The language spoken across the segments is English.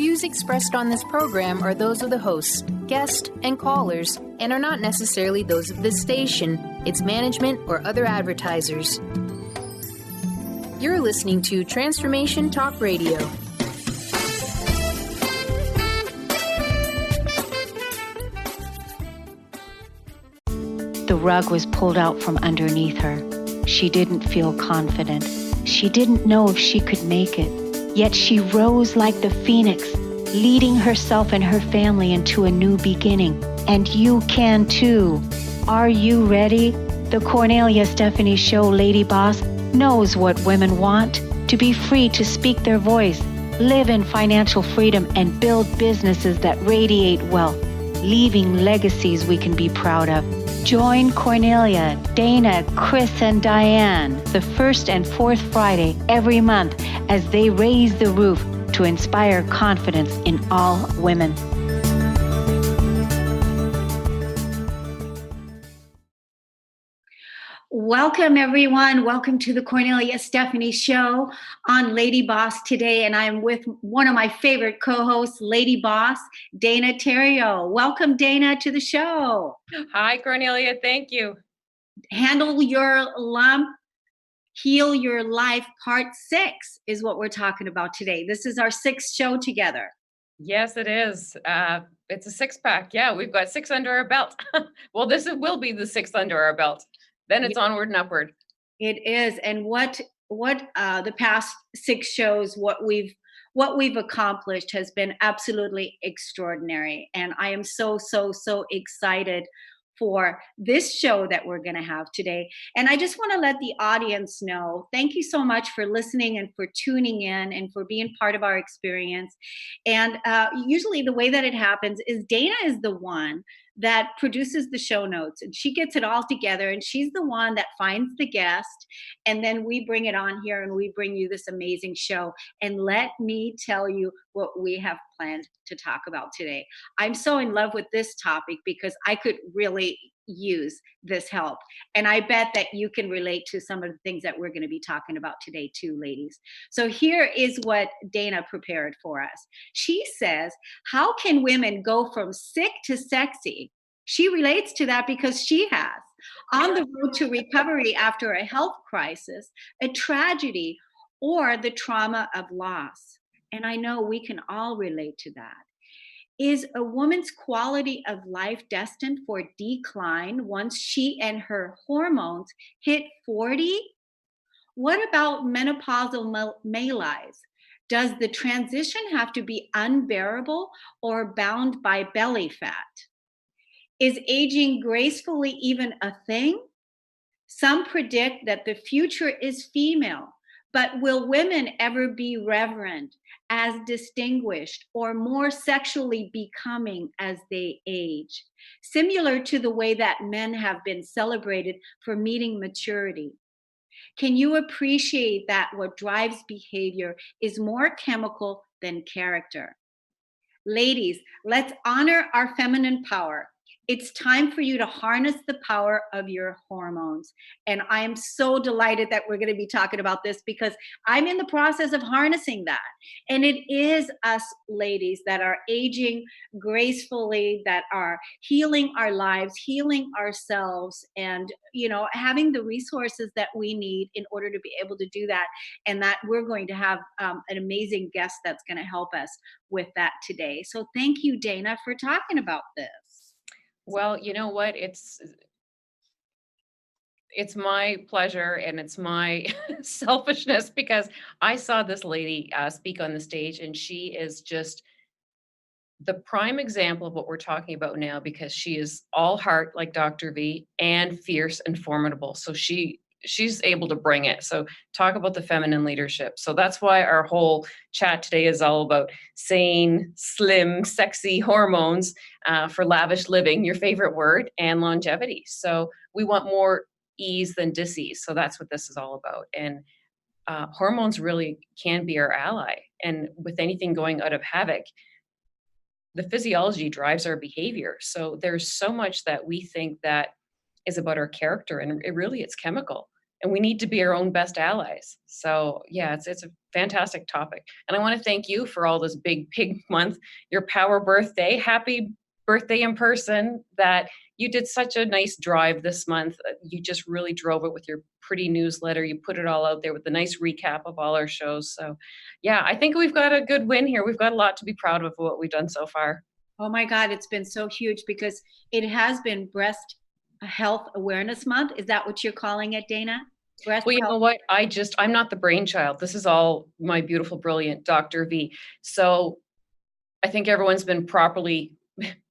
views expressed on this program are those of the hosts, guests, and callers, and are not necessarily those of this station, its management, or other advertisers. You're listening to Transformation Talk Radio. The rug was pulled out from underneath her. She didn't feel confident. She didn't know if she could make it. Yet she rose like the phoenix, leading herself and her family into a new beginning. And you can too. Are you ready? The Kornelia Stephanie Show Lady Boss knows what women want: to be free to speak their voice, live in financial freedom, and build businesses that radiate wealth, leaving legacies we can be proud of. Join Kornelia, Dana, Chris, and Diane the first and fourth Friday every month as they raise the roof to inspire confidence in all women. Welcome, everyone. Welcome to the Kornelia Stephanie Show on Lady Boss today. And I'm with one of my favorite co-hosts, Lady Boss, Dana Theriault. Welcome, Dana, to the show. Hi, Kornelia. Thank you. Handle Your Lump, Heal Your Life, Part 6 is what we're talking about today. This is our sixth show together. Yes, it is. It's a six-pack. Yeah, we've got 6 under our belt. Well, will be the 6th under our belt. Then it's onward and upward. It is. And what the past 6 shows, what we've accomplished has been absolutely extraordinary. And I am so excited for this show that we're going to have today. And I just want to let the audience know, thank you so much for listening and for tuning in and for being part of our experience. And usually the way that it happens is Dana is the one that produces the show notes, and she gets it all together, and she's the one that finds the guest, and then we bring it on here and we bring you this amazing show. And let me tell you what we have planned to talk about today. I'm so in love with this topic because I could really use this help, and I bet that you can relate to some of the things that we're going to be talking about today too, ladies. So here is what Dana prepared for us. She says, how can women go from sick to sexy? She relates to that because she has. On the road to recovery after a health crisis, a tragedy, or the trauma of loss. And I know we can all relate to that. Is a woman's quality of life destined for decline once she and her hormones hit 40? What about menopausal malaise? Does the transition have to be unbearable or bound by belly fat? Is aging gracefully even a thing? Some predict that the future is female, but will women ever be reverend, as distinguished, or more sexually becoming as they age? Similar to the way that men have been celebrated for meeting maturity. Can you appreciate that what drives behavior is more chemical than character? Ladies, let's honor our feminine power. It's time for you to harness the power of your hormones. And I am so delighted that we're going to be talking about this because I'm in the process of harnessing that. And it is us ladies that are aging gracefully, that are healing our lives, healing ourselves, and, having the resources that we need in order to be able to do that. And that we're going to have an amazing guest that's going to help us with that today. So thank you, Dana, for talking about this. Well, you know what? It's my pleasure and it's my selfishness because I saw this lady speak on the stage, and she is just the prime example of what we're talking about now, because she is all heart like Dr. V and fierce and formidable. So she's able to bring it. So talk about the feminine leadership. So that's why our whole chat today is all about sane, slim, sexy hormones for lavish living, your favorite word, and longevity. So we want more ease than dis-ease. So that's what this is all about. And hormones really can be our ally. And with anything going out of havoc, the physiology drives our behavior. So there's so much that we think that is about our character, and it's chemical, and we need to be our own best allies. So yeah, it's fantastic topic. And I want to thank you for all this big pig month, your power birthday. Happy birthday in person, that you did such a nice drive this month. You just really drove it with your pretty newsletter. You put it all out there with a nice recap of all our shows. So yeah, I think we've got a good win here. We've got a lot to be proud of what we've done so far. Oh my God, it's been so huge because it has been Breast Health Awareness Month. Is that what you're calling it, Dana? Breast Well, you health. know what? I'm not the brainchild. This is all my beautiful, brilliant Dr. V. So I think everyone's been properly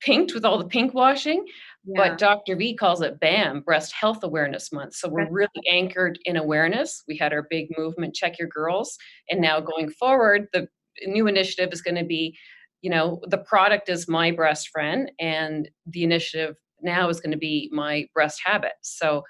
pinked with all the pink washing, Yeah. but Dr. V calls it BAM, Breast Health Awareness Month. So we're really anchored in awareness. We had our big movement, Check Your Girls. And now going forward, the new initiative is going to be, the product is my breast friend, and the initiative now is going to be my breast habit. So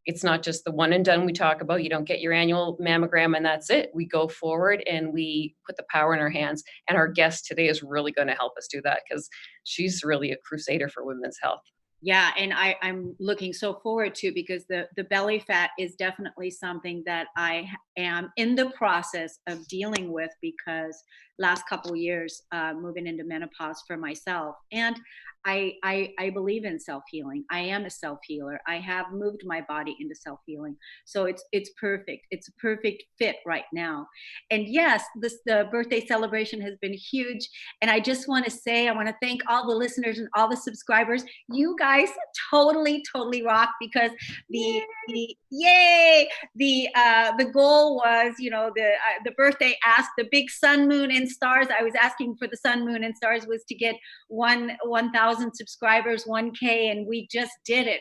it's not just the one and done we talk about. You don't get your annual mammogram and that's it. We go forward and we put the power in our hands. And our guest today is really going to help us do that, because she's really a crusader for women's health. Yeah, and I'm looking so forward to, because the belly fat is definitely something that I am in the process of dealing with, because last couple years moving into menopause for myself, and I believe in self-healing. I am a self-healer. I have moved my body into self-healing, so it's perfect. It's a perfect fit right now. And yes, the birthday celebration has been huge, and I just want to say, I want to thank all the listeners and all the subscribers. You guys totally rock, because the goal was, the birthday ask, the big sun, moon, and stars. I was asking for the sun, moon, and stars was to get 1,000 subscribers, 1K, and we just did it.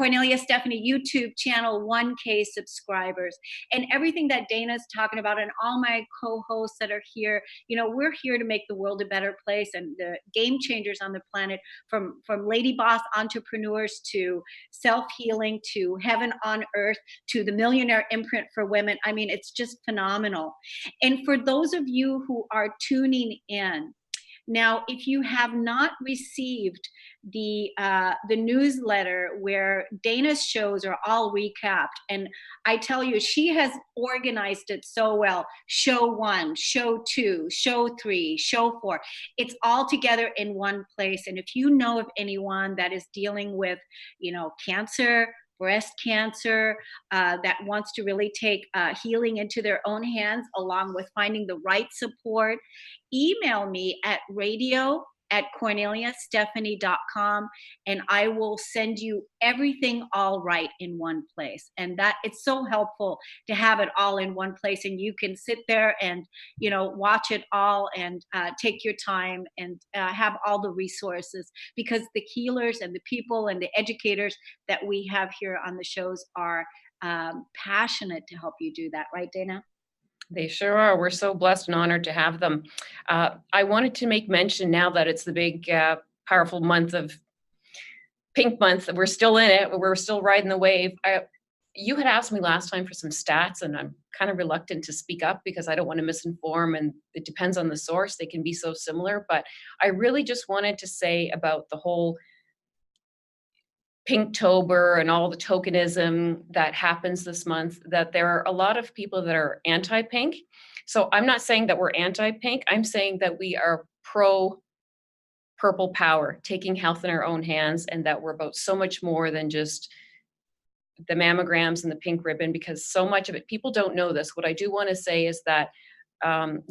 Kornelia Stephanie YouTube channel, 1K subscribers, and everything that Dana's talking about, and all my co-hosts that are here. We're here to make the world a better place, and the game changers on the planet, from lady boss entrepreneurs to self-healing to heaven on earth to the millionaire imprint for women. I mean, it's just phenomenal. And for those of you who are tuning in now, if you have not received the newsletter where Dana's shows are all recapped, and I tell you, she has organized it so well. Show 1, show 2, show 3, show 4. It's all together in one place. And if you know of anyone that is dealing with, cancer, breast cancer, that wants to really take healing into their own hands, along with finding the right support, email me at radio@korneliastephanie.com, and I will send you everything all right in one place. And that it's so helpful to have it all in one place, and you can sit there and watch it all, and take your time, and have all the resources, because the healers and the people and the educators that we have here on the shows are passionate to help you do that, right, Dana? They sure are. We're so blessed and honored to have them. I wanted to make mention, now that it's the big, powerful month of Pink Month, we're still in it. We're still riding the wave. You had asked me last time for some stats, and I'm kind of reluctant to speak up because I don't want to misinform, and it depends on the source. They can be so similar, but I really just wanted to say about the whole Pinktober and all the tokenism that happens this month, that there are a lot of people that are anti-pink. So I'm not saying that we're anti-pink. I'm saying that we are pro-purple power, taking health in our own hands, and that we're about so much more than just the mammograms and the pink ribbon, because so much of it, people don't know this. What I do want to say is that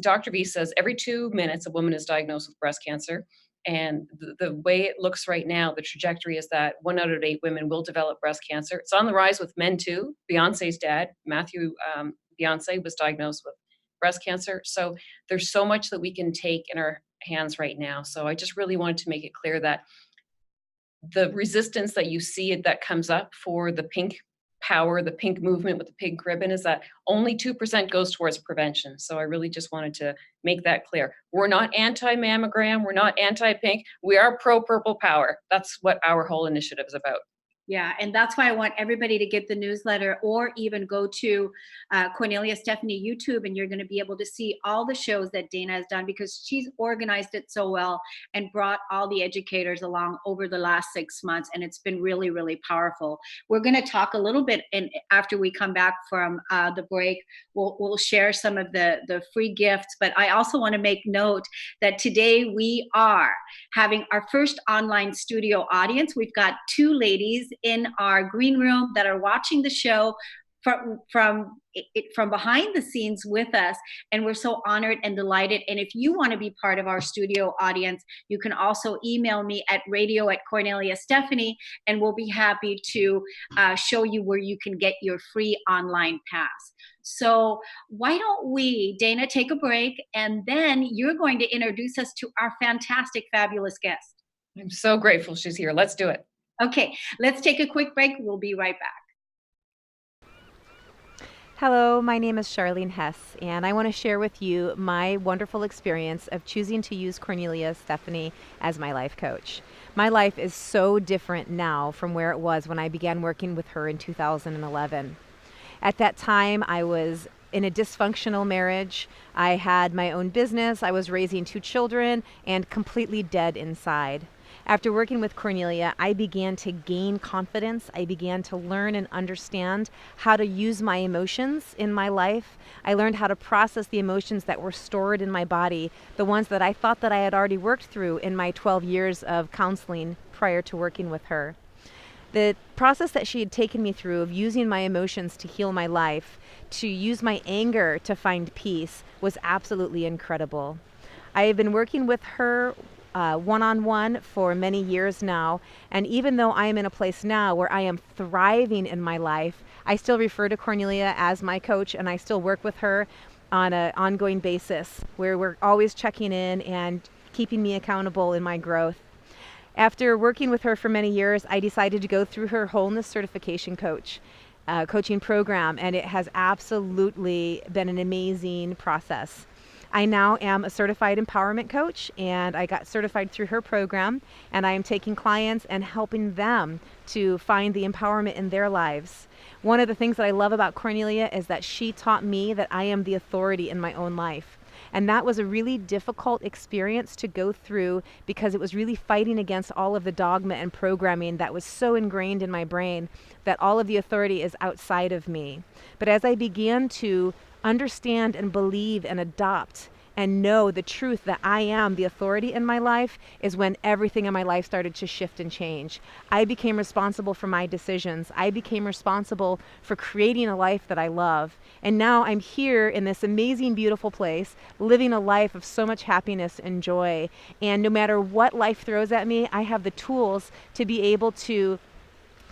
Dr. V says every 2 minutes a woman is diagnosed with breast cancer. And the way it looks right now, the trajectory is that 1 out of 8 women will develop breast cancer. It's on the rise with men too. Beyonce's dad, Matthew Beyonce, was diagnosed with breast cancer. So there's so much that we can take in our hands right now. So I just really wanted to make it clear that the resistance that you see that comes up for the pink power, the pink movement with the pink ribbon, is that only 2% goes towards prevention. So I really just wanted to make that clear. We're not anti-mammogram. We're not anti-pink. We are pro-purple power. That's what our whole initiative is about. Yeah, and that's why I want everybody to get the newsletter or even go to Cornelia Stephanie YouTube, and you're going to be able to see all the shows that Dana has done because she's organized it so well and brought all the educators along over the last 6 months, and it's been really, really powerful. We're going to talk a little bit, and after we come back from the break, we'll share some of the free gifts. But I also want to make note that today we are having our first online studio audience. We've got two ladies in our green room that are watching the show from behind the scenes with us, and we're so honored and delighted. And if you want to be part of our studio audience, you can also email me at radio@Cornelia Stephanie, and we'll be happy to show you where you can get your free online pass. So why don't we, Dana, take a break, and then you're going to introduce us to our fantastic, fabulous guest. I'm so grateful she's here. Let's do it. Okay, let's take a quick break. We'll be right back. Hello, my name is Charlene Hess, and I want to share with you my wonderful experience of choosing to use Cornelia Stephanie as my life coach. My life is so different now from where it was when I began working with her in 2011. At that time, I was in a dysfunctional marriage. I had my own business. I was raising 2 children and completely dead inside. After working with Cornelia, I began to gain confidence. I began to learn and understand how to use my emotions in my life. I learned how to process the emotions that were stored in my body, the ones that I thought that I had already worked through in my 12 years of counseling prior to working with her. The process that she had taken me through of using my emotions to heal my life, to use my anger to find peace, was absolutely incredible. I have been working with her one-on-one for many years now, and even though I am in a place now where I am thriving in my life, I still refer to Cornelia as my coach, and I still work with her on an ongoing basis where we're always checking in and keeping me accountable in my growth. After working with her for many years, I decided to go through her wholeness certification coaching program, and it has absolutely been an amazing process. I now am a certified empowerment coach, and I got certified through her program, and I am taking clients and helping them to find the empowerment in their lives. One of the things that I love about Cornelia is that she taught me that I am the authority in my own life. And that was a really difficult experience to go through because it was really fighting against all of the dogma and programming that was so ingrained in my brain that all of the authority is outside of me. But as I began to understand and believe and adopt and know the truth that I am the authority in my life is when everything in my life started to shift and change. I became responsible for my decisions. I became responsible for creating a life that I love. And now I'm here in this amazing, beautiful place, living a life of so much happiness and joy. And no matter what life throws at me, I have the tools to be able to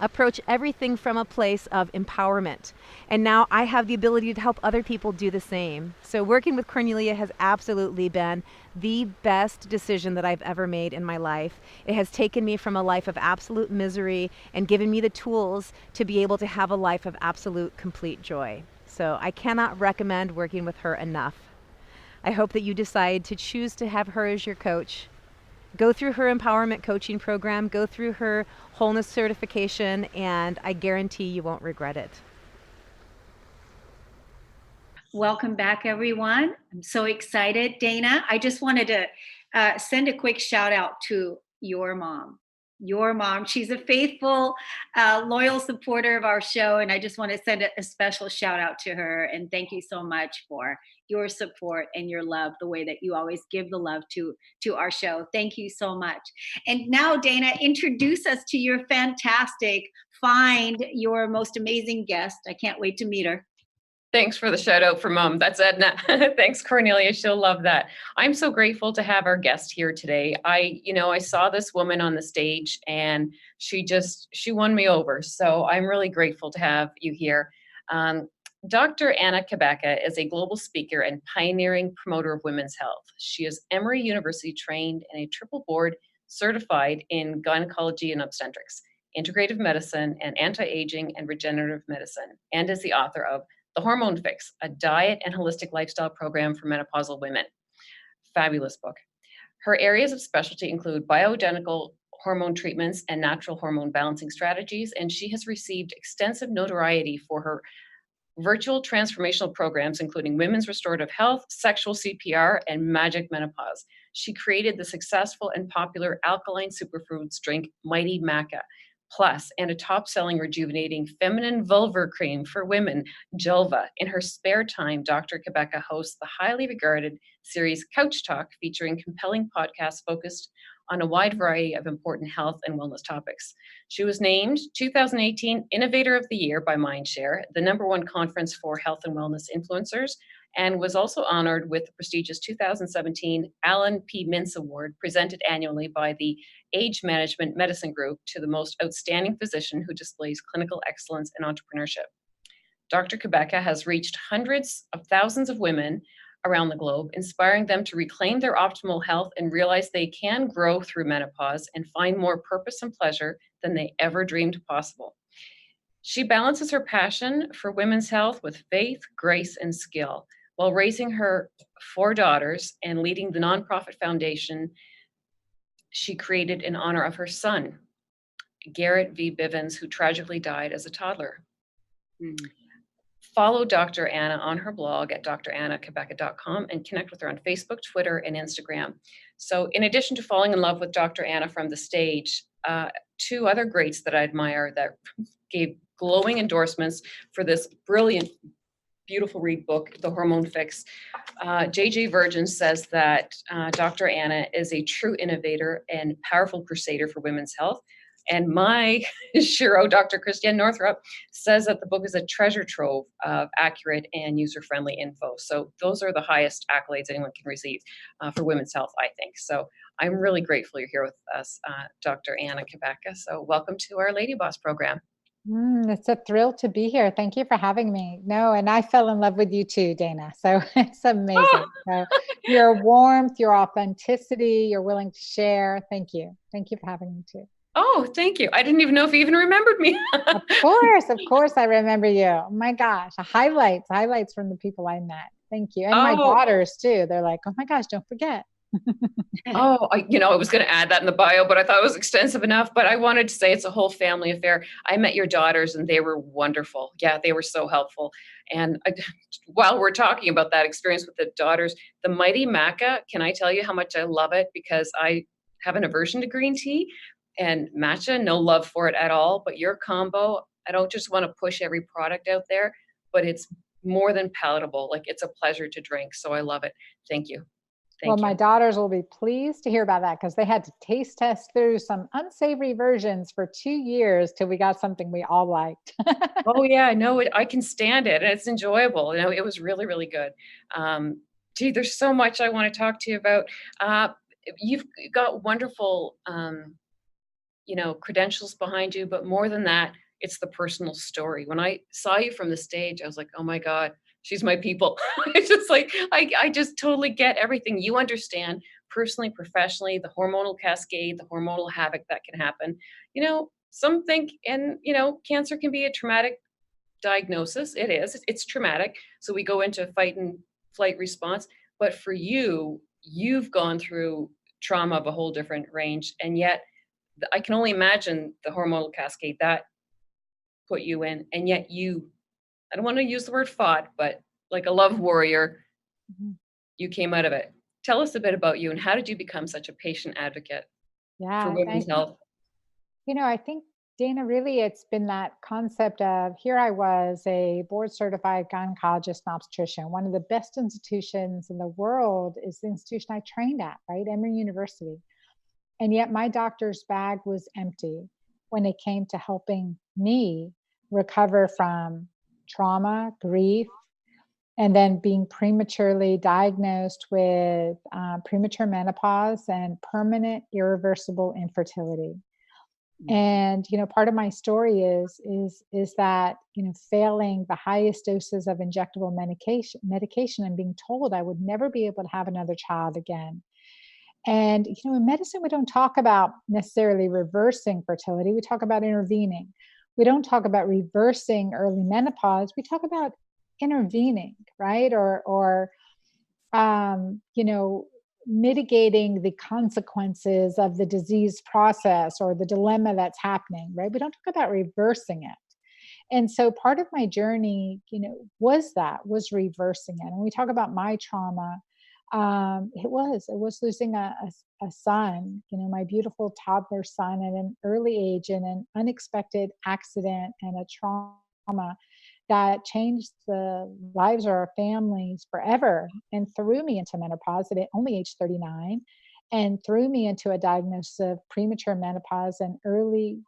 approach everything from a place of empowerment. And now I have the ability to help other people do the same. So working with Cornelia has absolutely been the best decision that I've ever made in my life. It has taken me from a life of absolute misery and given me the tools to be able to have a life of absolute, complete joy. So I cannot recommend working with her enough. I hope that you decide to choose to have her as your coach. Go through her empowerment coaching program, go through her wholeness certification, and I guarantee you won't regret it. Welcome back, everyone. I'm so excited. Dana, I just wanted to send a quick shout out to your mom. Your mom, she's a faithful, loyal supporter of our show, and I just want to send a special shout out to her, and thank you so much for your support and your love, the way that you always give the love to our show. Thank you so much. And now, Dana, introduce us to your fantastic, find your most amazing guest. I can't wait to meet her. Thanks for the shout out for Mom. That's Edna. Thanks, Cornelia. She'll love that. I'm so grateful to have our guest here today. I saw this woman on the stage and she won me over. So I'm really grateful to have you here. Dr. Anna Cabeca is a global speaker and pioneering promoter of women's health. She is Emory University trained and a triple board certified in gynecology and obstetrics, integrative medicine, and anti-aging and regenerative medicine, and is the author of The Hormone Fix, a diet and holistic lifestyle program for menopausal women. Fabulous book. Her areas of specialty include bioidentical hormone treatments and natural hormone balancing strategies, and she has received extensive notoriety for her virtual transformational programs, including women's restorative health, sexual CPR, and magic menopause. She created the successful and popular alkaline superfoods drink Mighty Maca Plus and a top-selling rejuvenating feminine vulvar cream for women, Julva. In her spare time, Dr. Cabeca hosts the highly regarded series Couch Talk, featuring compelling podcasts focused on a wide variety of important health and wellness topics. She was named 2018 Innovator of the Year by Mindshare, the #1 conference for health and wellness influencers, and was also honored with the prestigious 2017 Alan P. Mintz Award, presented annually by the Age Management Medicine Group to the most outstanding physician who displays clinical excellence and entrepreneurship. Dr. Cabeca has reached hundreds of thousands of women around the globe, inspiring them to reclaim their optimal health and realize they can grow through menopause and find more purpose and pleasure than they ever dreamed possible. She balances her passion for women's health with faith, grace, and skill while raising her 4 daughters and leading the nonprofit foundation she created in honor of her son, Garrett V. Bivens, who tragically died as a toddler. Follow Dr. Anna on her blog at drannacabeca.com and connect with her on Facebook, Twitter, and Instagram. So in addition to falling in love with Dr. Anna from the stage, 2 other greats that I admire that gave glowing endorsements for this brilliant, beautiful read book, The Hormone Fix. JJ Virgnin says that Dr. Anna is a true innovator and powerful crusader for women's health. And my Shiro, Dr. Christiane Northrup, says that the book is a treasure trove of accurate and user-friendly info. So those are the highest accolades anyone can receive for women's health, I think. So I'm really grateful you're here with us, Dr. Anna Cabeca. So welcome to our Lady Boss program. It's a thrill to be here. Thank you for having me. No, and I fell in love with you too, Dana. So it's amazing. So your warmth, your authenticity, you're willing to share. Thank you. Thank you for having me too. Oh, thank you. I didn't even know if you even remembered me. Of course I remember you. Oh my gosh, highlights from the people I met. Thank you. And my daughters too. They're like, oh my gosh, don't forget. I was going to add that in the bio, but I thought it was extensive enough. But I wanted to say it's a whole family affair. I met your daughters and they were wonderful. Yeah, they were so helpful. And while we're talking about that experience with the daughters, the Mighty Maca, can I tell you how much I love it? Because I have an aversion to green tea and matcha, no love for it at all. But your combo, I don't just want to push every product out there, but it's more than palatable. Like, it's a pleasure to drink. So I love it. Thank you. Well, my daughters will be pleased to hear about that because they had to taste test through some unsavory versions for 2 years till we got something we all liked. Oh yeah, no, I can stand it and it's enjoyable. It was really, really good. There's so much I want to talk to you about. You've got wonderful, credentials behind you, but more than that, it's the personal story. When I saw you from the stage, I was like, oh my God, she's my people. It's just like, I just totally get everything. You understand personally, professionally, the hormonal cascade, the hormonal havoc that can happen. Some think, and, cancer can be a traumatic diagnosis. It is, it's traumatic. So we go into fight and flight response. But for you, you've gone through trauma of a whole different range. And yet I can only imagine the hormonal cascade that put you in. And yet I don't want to use the word fought, but like a love warrior, you came out of it. Tell us a bit about you and how did you become such a patient advocate for women's health? I think, Dana, really it's been that concept of, here I was, a board certified gynecologist and obstetrician. One of the best institutions in the world is the institution I trained at, right? Emory University. And yet my doctor's bag was empty when it came to helping me recover from trauma, grief, and then being prematurely diagnosed with premature menopause and permanent irreversible infertility. And, part of my story is that, failing the highest doses of injectable medication and being told I would never be able to have another child again. And, in medicine, we don't talk about necessarily reversing fertility. We talk about intervening. We don't talk about reversing early menopause. We talk about intervening, right? Or mitigating the consequences of the disease process or the dilemma that's happening, right? We don't talk about reversing it. And so part of my journey, was reversing it. And when we talk about my trauma, it was losing a son, my beautiful toddler son at an early age in an unexpected accident and a trauma that changed the lives of our families forever and threw me into menopause at only age 39 and threw me into a diagnosis of premature menopause and early,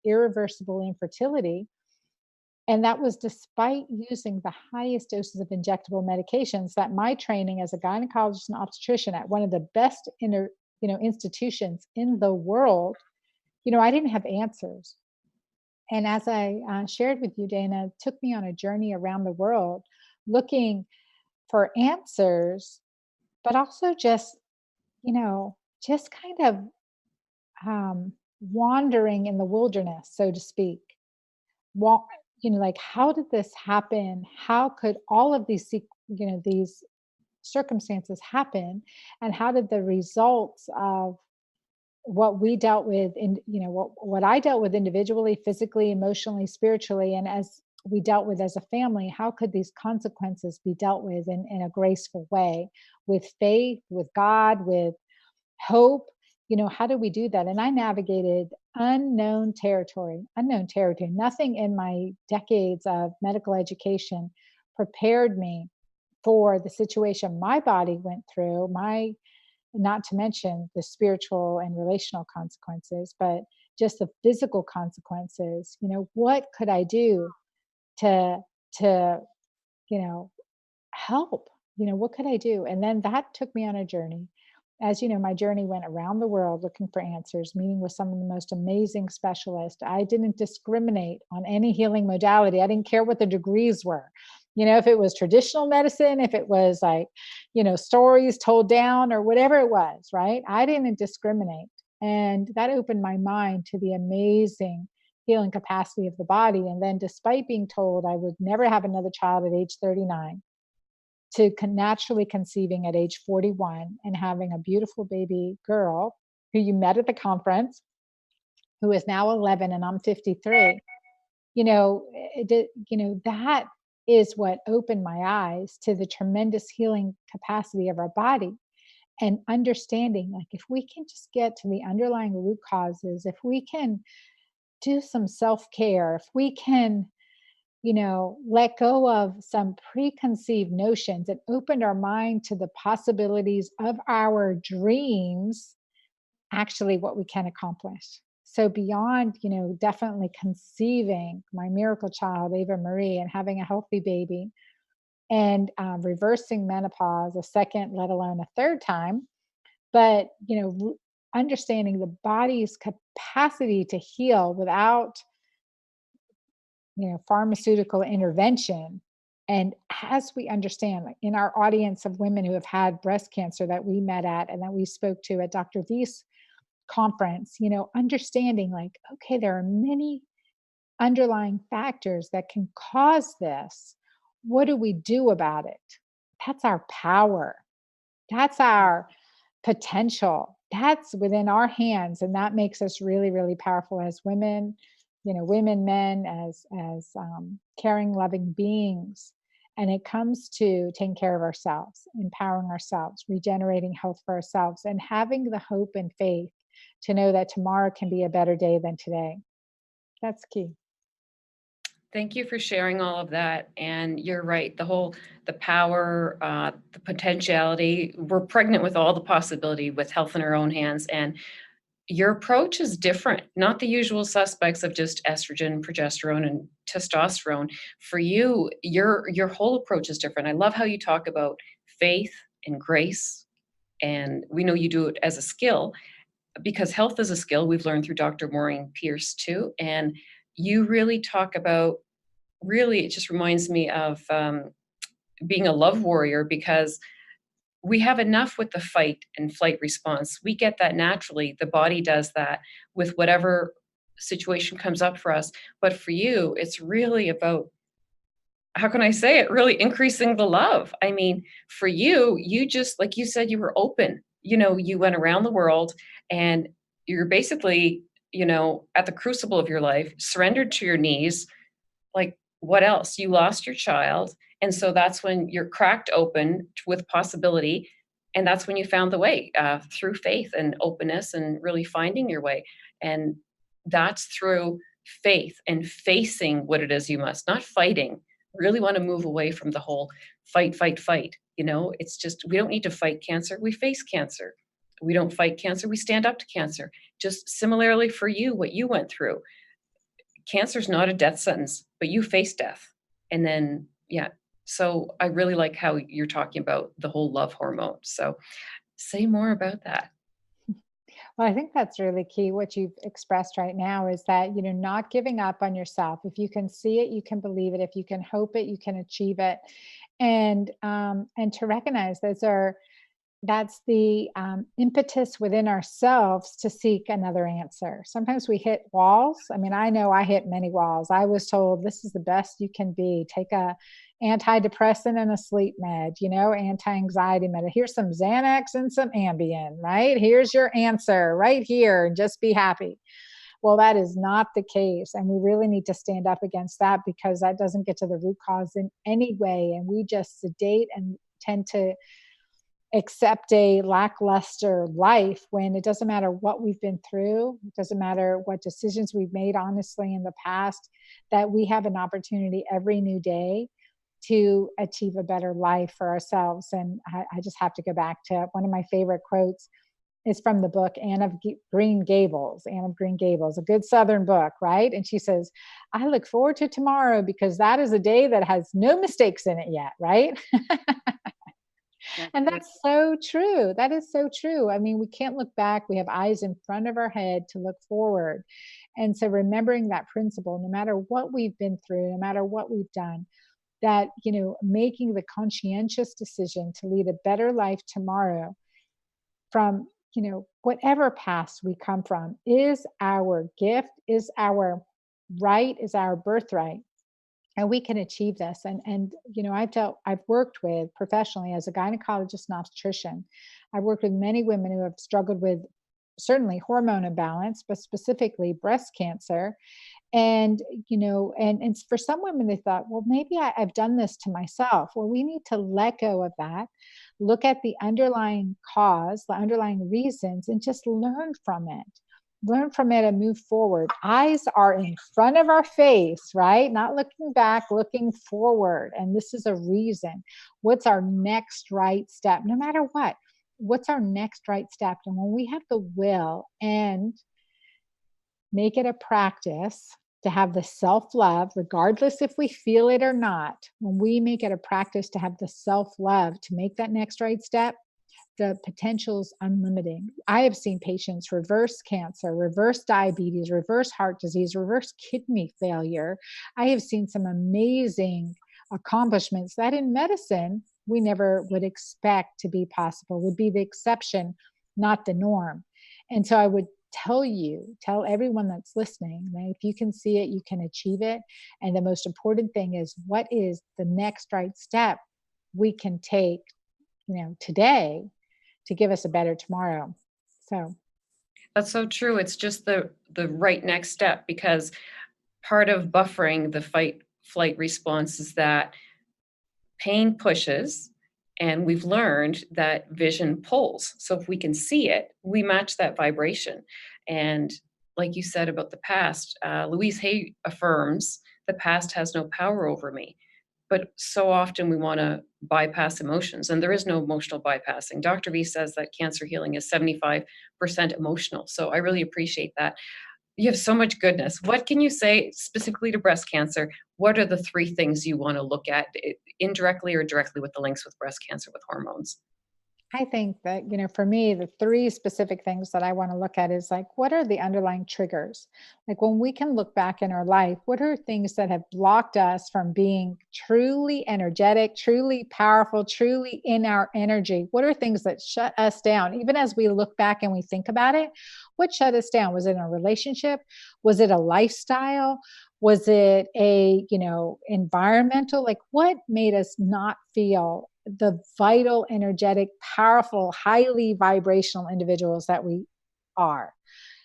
irreversible infertility. And that was despite using the highest doses of injectable medications that my training as a gynecologist and obstetrician at one of the best institutions in the world, I didn't have answers. And as I shared with you, Dana, it took me on a journey around the world looking for answers, but also just kind of wandering in the wilderness, so to speak. Like, how did this happen? How could all of these, these circumstances happen? And how did the results of what we dealt with what I dealt with individually, physically, emotionally, spiritually, and as we dealt with as a family, how could these consequences be dealt with in a graceful way, with faith, with God, with hope? How do we do that? And I navigated unknown territory. Nothing in my decades of medical education prepared me for the situation my body went through, not to mention the spiritual and relational consequences, but just the physical consequences. What could I do to help? What could I do? And then that took me on a journey. As you know, my journey went around the world looking for answers, meeting with some of the most amazing specialists. I didn't discriminate on any healing modality. I didn't care what the degrees were. If it was traditional medicine, if it was like, stories told down or whatever it was, right? I didn't discriminate. And that opened my mind to the amazing healing capacity of the body. And then despite being told I would never have another child at age 39, to naturally conceiving at age 41 and having a beautiful baby girl who you met at the conference, who is now 11 and I'm 53, that is what opened my eyes to the tremendous healing capacity of our body and understanding, like, if we can just get to the underlying root causes, if we can do some self-care, if we can let go of some preconceived notions and opened our mind to the possibilities of our dreams, actually what we can accomplish. So beyond, definitely conceiving my miracle child, Ava Marie, and having a healthy baby and reversing menopause a second, let alone a third time, but, understanding the body's capacity to heal without pharmaceutical intervention. And as we understand, like in our audience of women who have had breast cancer that we met at and that we spoke to at Dr. V's conference, understanding like, okay, there are many underlying factors that can cause this. What do we do about it? That's our power. That's our potential. That's within our hands. And that makes us really, really powerful as women, women, men, as caring, loving beings. And it comes to taking care of ourselves, empowering ourselves, regenerating health for ourselves, and having the hope and faith to know that tomorrow can be a better day than today. That's key. Thank you for sharing all of that. And you're right, the power, the potentiality, we're pregnant with all the possibility with health in our own hands. And your approach is different, not the usual suspects of just estrogen, progesterone, and testosterone. For you, your whole approach is different. I love how you talk about faith and grace. And we know you do it as a skill because health is a skill. We've learned through Dr. Maureen Pierce too. And you really talk about, it just reminds me of being a love warrior, because we have enough with the fight and flight response. We get that naturally. The body does that with whatever situation comes up for us. But for you, it's really about, how can I say it, really increasing the love. I mean, for you, you just, like you said, you were open you went around the world and you're basically, at the crucible of your life, surrendered to your knees. Like, what else? You lost your child. And so that's when you're cracked open with possibility. And that's when you found the way through faith and openness and really finding your way. And that's through faith and facing what it is you must, not fighting. Really want to move away from the whole fight, fight, fight. It's just, we don't need to fight cancer. We face cancer. We don't fight cancer. We stand up to cancer. Just similarly for you, what you went through. Cancer's not a death sentence, but you face death. And then, yeah. So I really like how you're talking about the whole love hormone. So say more about that. Well, I think that's really key. What you've expressed right now is that, not giving up on yourself. If you can see it, you can believe it. If you can hope it, you can achieve it. And to recognize that's the impetus within ourselves to seek another answer. Sometimes we hit walls. I mean, I know I hit many walls. I was told this is the best you can be. Take a antidepressant and a sleep med, anti-anxiety med. Here's some Xanax and some Ambien, right? Here's your answer right here, and just be happy. Well, that is not the case. And we really need to stand up against that, because that doesn't get to the root cause in any way. And we just sedate and tend to accept a lackluster life when it doesn't matter what we've been through. It doesn't matter what decisions we've made, honestly, in the past, that we have an opportunity every new day to achieve a better life for ourselves. And I just have to go back to one of my favorite quotes. Is from the book Anne of Green Gables, a good Southern book, right? And she says, I look forward to tomorrow because that is a day that has no mistakes in it yet, right? And that's so true. That is so true. I mean, we can't look back. We have eyes in front of our head to look forward. And so remembering that principle, no matter what we've been through, no matter what we've done, that, making the conscientious decision to lead a better life tomorrow from, whatever past we come from is our gift, is our right, is our birthright. And we can achieve this. And I've worked with professionally as a gynecologist and obstetrician. I've worked with many women who have struggled with certainly hormone imbalance, but specifically breast cancer. And, and for some women, they thought, well, maybe I've done this to myself. Well, we need to let go of that, look at the underlying cause, the underlying reasons, and just learn from it. Learn from it and move forward. Eyes are in front of our face, right? Not looking back, looking forward. And this is a reason. What's our next right step? No matter what, what's our next right step? And when we have the will and make it a practice to have the self-love, regardless if we feel it or not, when we make it a practice to have the self-love to make that next right step, the potential's unlimited. I have seen patients reverse cancer, reverse diabetes, reverse heart disease, reverse kidney failure. I have seen some amazing accomplishments that in medicine we never would expect to be possible, would be the exception, not the norm. And so I would tell everyone that's listening that if you can see it, you can achieve it. And the most important thing is, what is the next right step we can take, today to give us a better tomorrow. So that's so true. It's just the right next step, because part of buffering the fight flight response is that pain pushes, and we've learned that vision pulls. So if we can see it, we match that vibration. And like you said about the past, Louise Hay affirms the past has no power over me. But so often we want to bypass emotions, and there is no emotional bypassing. Dr. V says that cancer healing is 75% emotional. So I really appreciate that. You have so much goodness. What can you say specifically to breast cancer? What are the 3 things you want to look at indirectly or directly with the links with breast cancer with hormones? I think that, for me, the 3 specific things that I want to look at is like, what are the underlying triggers? Like when we can look back in our life, what are things that have blocked us from being truly energetic, truly powerful, truly in our energy? What are things that shut us down? Even as we look back and we think about it, what shut us down? Was it a relationship? Was it a lifestyle? Was it a, environmental? Like, what made us not feel the vital, energetic, powerful, highly vibrational individuals that we are?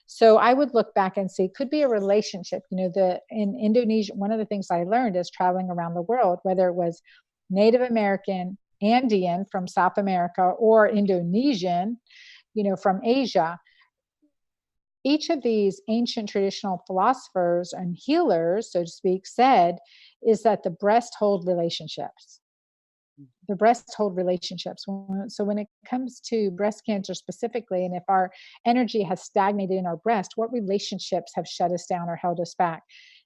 So I would look back and see, could be a relationship. In Indonesia, one of the things I learned is traveling around the world, whether it was Native American, Andean from South America, or Indonesian, from Asia. Each of these ancient traditional philosophers and healers, so to speak, said is that the breast hold relationships. The breasts hold relationships. So when it comes to breast cancer specifically, and if our energy has stagnated in our breast, what relationships have shut us down or held us back?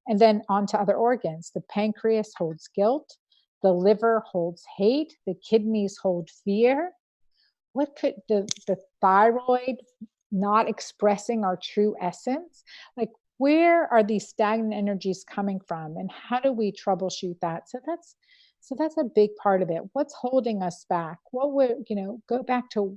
And then on to other organs. The pancreas holds guilt. The liver holds hate. The kidneys hold fear. What could the thyroid not expressing our true essence? Like, where are these stagnant energies coming from, and how do we troubleshoot that? So that's a big part of it. What's holding us back? What would, go back to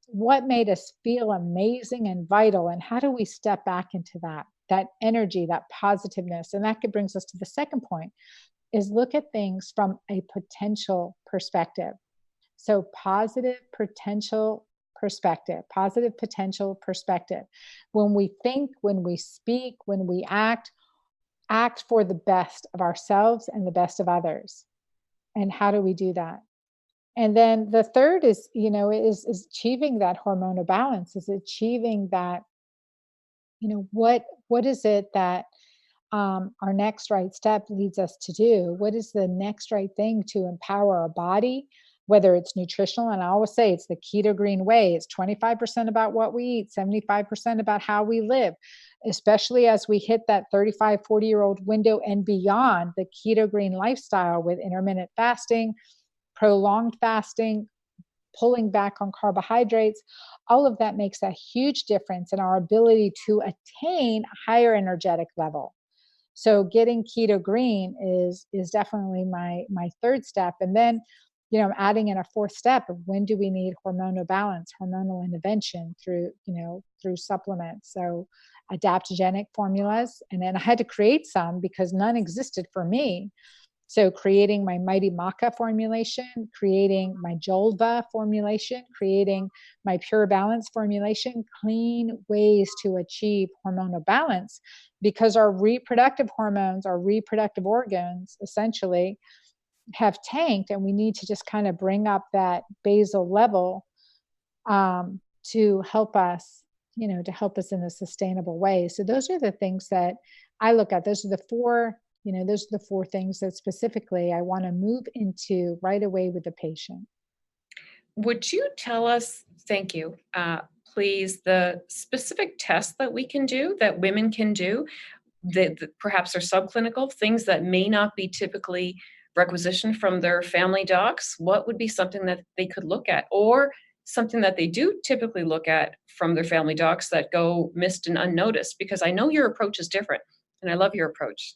what made us feel amazing and vital, and how do we step back into that energy, that positiveness? And that brings us to the second point, is look at things from a potential perspective. So positive potential perspective. When we think, when we speak, when we act for the best of ourselves and the best of others. And how do we do that? And then the third is, is achieving that hormonal balance, is achieving that, what is it that our next right step leads us to do? What is the next right thing to empower our body, whether it's nutritional? And I always say it's the keto green way. It's 25% about what we eat, 75% about how we live, especially as we hit that 35, 40-year-old window and beyond. The keto green lifestyle with intermittent fasting, prolonged fasting, pulling back on carbohydrates, all of that makes a huge difference in our ability to attain a higher energetic level. So getting keto green is definitely my third step. And then, I'm adding in a fourth step of when do we need hormonal balance, hormonal intervention through supplements. So adaptogenic formulas. And then I had to create some because none existed for me. So creating my Mighty Maca formulation, creating my Jolva formulation, creating my Pure Balance formulation, clean ways to achieve hormonal balance, because our reproductive hormones, our reproductive organs essentially have tanked, and we need to just kind of bring up that basal level to help us, to help us in a sustainable way. So those are the things that I look at. Those are the four things that specifically I want to move into right away with the patient. Would you tell us, thank you, please, the specific tests that we can do, that women can do, that perhaps are subclinical, things that may not be typically requisitioned from their family docs? What would be something that they could look at, or something that they do typically look at from their family docs that go missed and unnoticed? Because I know your approach is different, and I love your approach.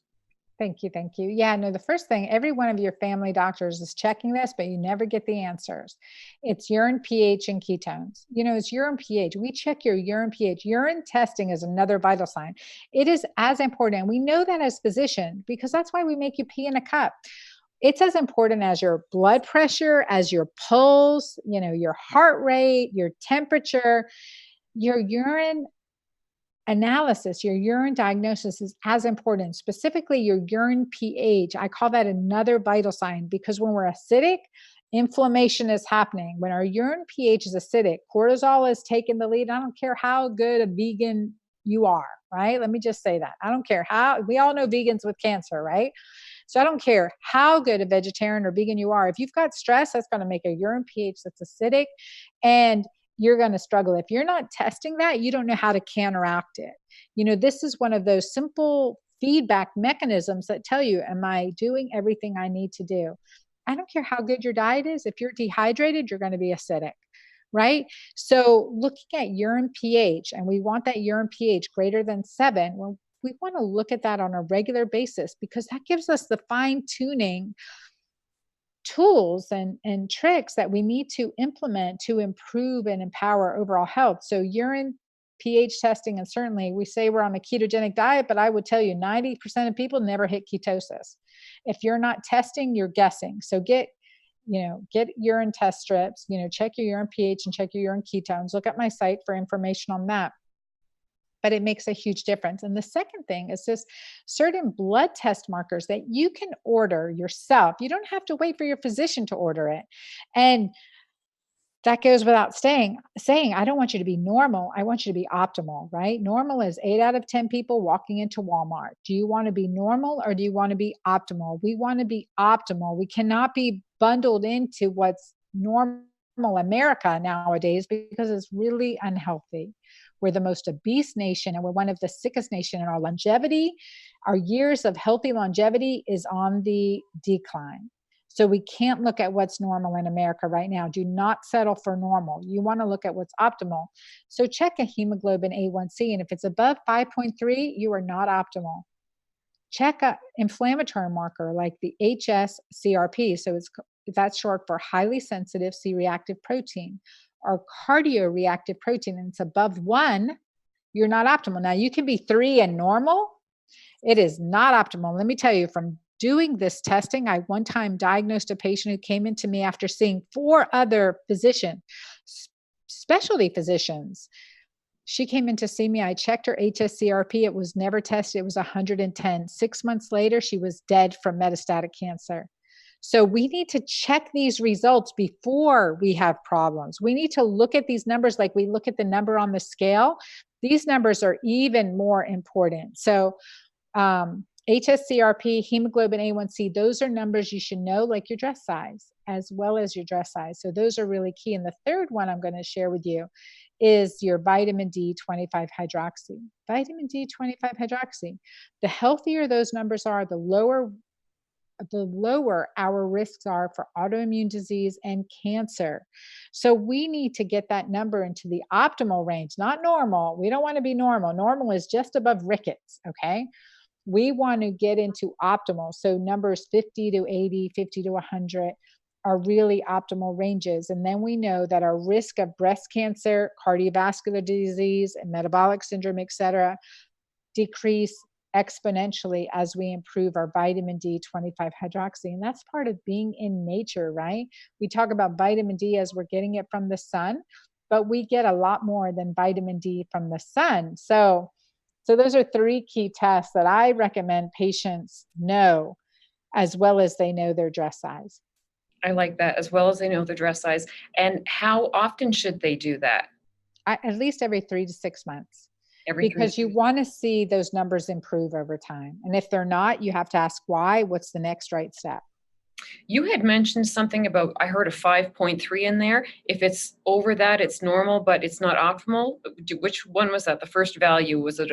Thank you. Yeah, no, the first thing, every one of your family doctors is checking this, but you never get the answers. It's urine pH and ketones. It's urine pH. We check your urine pH. Urine testing is another vital sign. It is as important. We know that as physicians, because that's why we make you pee in a cup. It's as important as your blood pressure, as your pulse, your heart rate, your temperature. Your urine analysis, your urine diagnosis is as important, specifically your urine pH. I call that another vital sign, because when we're acidic, inflammation is happening. When our urine pH is acidic, cortisol is taking the lead. I don't care how good a vegan you are, right? Let me just say that. I don't care how, we all know vegans with cancer, right? So I don't care how good a vegetarian or vegan you are. If you've got stress, that's going to make a urine pH that's acidic, and you're going to struggle. If you're not testing that, you don't know how to counteract it. This is one of those simple feedback mechanisms that tell you, am I doing everything I need to do? I don't care how good your diet is. If you're dehydrated, you're going to be acidic, right? So looking at urine pH, and we want that urine pH greater than 7. Well, we want to look at that on a regular basis, because that gives us the fine-tuning tools and tricks that we need to implement to improve and empower overall health. So urine pH testing, and certainly we say we're on a ketogenic diet, but I would tell you 90% of people never hit ketosis. If you're not testing, you're guessing. So get urine test strips, check your urine pH and check your urine ketones. Look at my site for information on that. But it makes a huge difference. And the second thing is this certain blood test markers that you can order yourself. You don't have to wait for your physician to order it. And that goes without saying, I don't want you to be normal. I want you to be optimal, right? Normal is 8 out of 10 people walking into Walmart. Do you want to be normal or do you want to be optimal? We want to be optimal. We cannot be bundled into what's normal America nowadays because it's really unhealthy. We're the most obese nation and we're one of the sickest nations, and our longevity, our years of healthy longevity is on the decline. So we can't look at what's normal in America right now. Do not settle for normal. You want to look at what's optimal. So check a hemoglobin A1C, and if it's above 5.3, you are not optimal. Check a inflammatory marker like the HS-CRP. So that's short for highly sensitive C-reactive protein, or cardioreactive protein, and it's above 1, you're not optimal. Now you can be 3 and normal. It is not optimal. Let me tell you, from doing this testing, I one time diagnosed a patient who came into me after seeing 4 other physicians, specialty physicians. She came in to see me. I checked her HSCRP. It was never tested. It was 110. 6 months later, she was dead from metastatic cancer. So we need to check these results before we have problems. We need to look at these numbers like we look at the number on the scale. These numbers are even more important. So HSCRP, hemoglobin A1C, those are numbers you should know, like your dress size, as well as your dress size. So those are really key. And the third one I'm going to share with you is your vitamin D25 hydroxy. Vitamin D25 hydroxy. The healthier those numbers are, the lower our risks are for autoimmune disease and cancer. So we need to get that number into the optimal range, not normal. We don't want to be normal. Normal is just above rickets, okay? We want to get into optimal. So numbers 50 to 80, 50 to 100 are really optimal ranges. And then we know that our risk of breast cancer, cardiovascular disease, and metabolic syndrome, et cetera, decrease exponentially as we improve our vitamin D25 hydroxy. And that's part of being in nature, right? We talk about vitamin D as we're getting it from the sun, but we get a lot more than vitamin D from the sun. So those are 3 key tests that I recommend patients know, as well as they know their dress size. I like that, as well as they know their dress size. And how often should they do that? At least every 3 to 6 months. Because you want to see those numbers improve over time. And if they're not, you have to ask why. What's the next right step? You had mentioned something about, I heard a 5.3 in there. If it's over that, it's normal, but it's not optimal. Which one was that? The first value, was it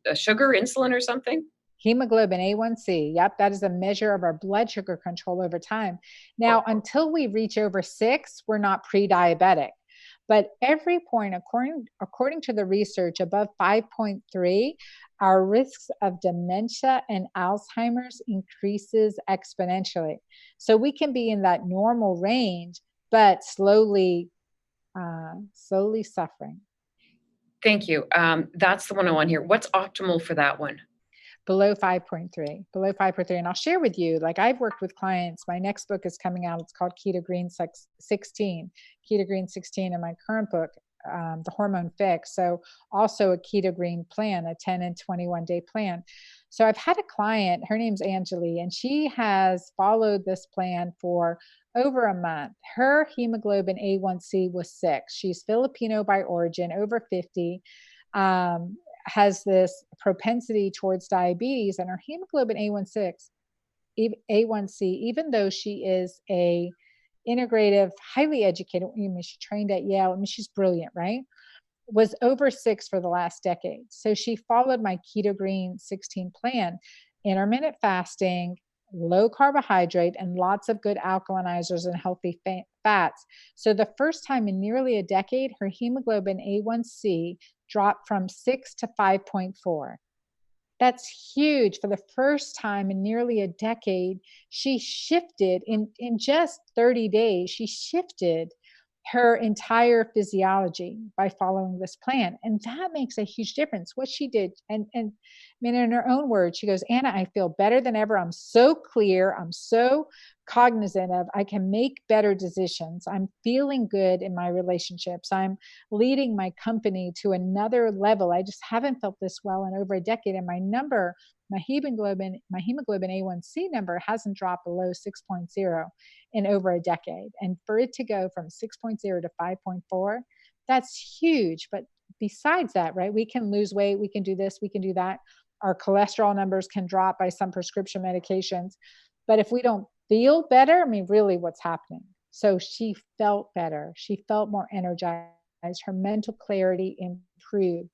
a sugar, insulin or something? Hemoglobin A1C. Yep, that is a measure of our blood sugar control over time. Now, until we reach over 6, we're not pre-diabetic. But every point, according to the research, above 5.3, our risks of dementia and Alzheimer's increases exponentially. So we can be in that normal range, but slowly suffering. Thank you. That's the one I want here. What's optimal for that one? Below 5.3. And I'll share with you, like I've worked with clients. My next book is coming out. It's called Keto Green 16, and my current book, The Hormone Fix. So also a Keto Green plan, a 10 and 21 day plan. So I've had a client, her name's Angeli, and she has followed this plan for over a month. Her hemoglobin A1C was 6. She's Filipino by origin, over 50. Has this propensity towards diabetes, and her hemoglobin A1C, even though she is a integrative, highly educated, she trained at Yale, she's brilliant, right? Was over 6 for the last decade. So she followed my Keto Green 16 plan, intermittent fasting, low carbohydrate, and lots of good alkalinizers and healthy fats. So the first time in nearly a decade, her hemoglobin A1C dropped from 6 to 5.4. That's huge. For the first time in nearly a decade, she shifted in just 30 days. She shifted her entire physiology by following this plan. And that makes a huge difference. What she did, and I mean, in her own words, she goes, Anna, I feel better than ever. I'm so clear. I'm so cognizant of, I can make better decisions. I'm feeling good in my relationships. I'm leading my company to another level. I just haven't felt this well in over a decade. And my hemoglobin A1C number hasn't dropped below 6.0 in over a decade. And for it to go from 6.0 to 5.4, that's huge. But besides that, right, we can lose weight, we can do this, we can do that. Our cholesterol numbers can drop by some prescription medications. But if we don't feel better, I mean, really what's happening? So she felt better. She felt more energized. Her mental clarity improved.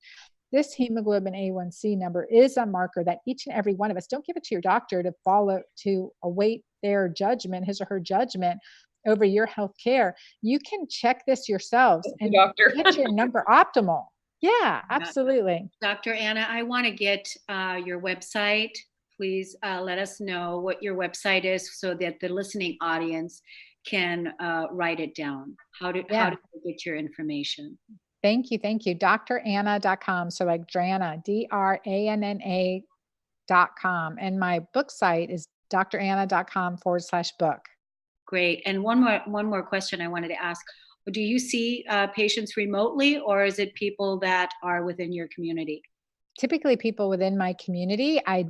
This hemoglobin A1C number is a marker that each and every one of us, don't give it to your doctor to await their judgment, his or her judgment over your health care. You can check this yourselves and get your number optimal. Yeah, absolutely. Dr. Anna, I want to get your website. Please let us know what your website is so that the listening audience can write it down. How do they get your information? Thank you. DrAnna.com. So like Drana, DRANNA.com. And my book site is DrAnna.com/book. Great. And one more question I wanted to ask. Do you see patients remotely, or is it people that are within your community? Typically people within my community. I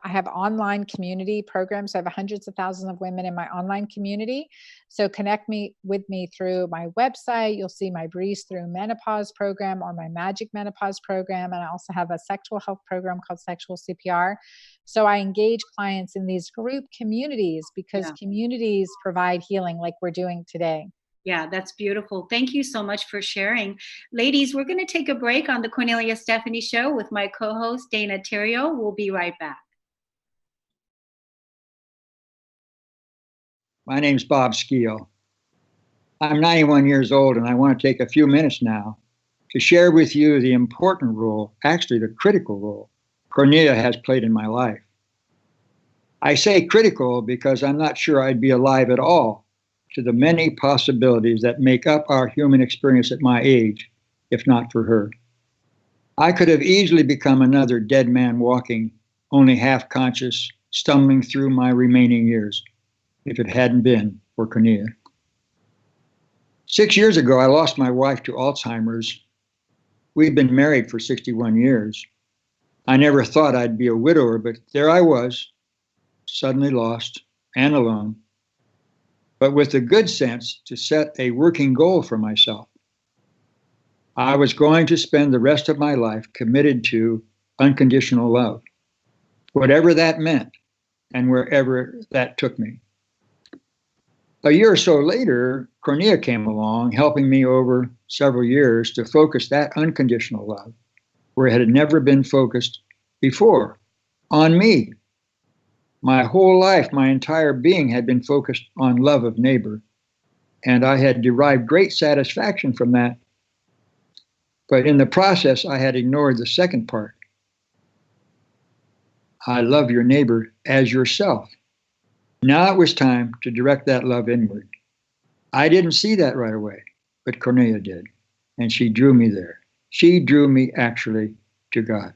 have online community programs. I have hundreds of thousands of women in my online community. So connect with me through my website. You'll see my Breeze Through Menopause program or my Magic Menopause program. And I also have a sexual health program called Sexual CPR. So I engage clients in these group communities because communities provide healing like we're doing today. Yeah, that's beautiful. Thank you so much for sharing. Ladies, we're going to take a break on the Kornelia Stephanie Show with my co-host, Dana Theriault. We'll be right back. My name's Bob Skeel. I'm 91 years old, and I want to take a few minutes now to share with you the important role, actually the critical role, Kornelia has played in my life. I say critical because I'm not sure I'd be alive at all to the many possibilities that make up our human experience at my age, if not for her. I could have easily become another dead man walking, only half conscious, stumbling through my remaining years, if it hadn't been for Kornelia. 6 years ago, I lost my wife to Alzheimer's. We'd been married for 61 years. I never thought I'd be a widower, but there I was, suddenly lost and alone, but with the good sense to set a working goal for myself. I was going to spend the rest of my life committed to unconditional love, whatever that meant and wherever that took me. A year or so later, Kornelia came along, helping me over several years to focus that unconditional love where it had never been focused before, on me. My whole life, my entire being had been focused on love of neighbor, and I had derived great satisfaction from that. But in the process, I had ignored the second part. I love your neighbor as yourself. Now it was time to direct that love inward. I didn't see that right away, but Kornelia did, and she drew me there. She drew me actually to God.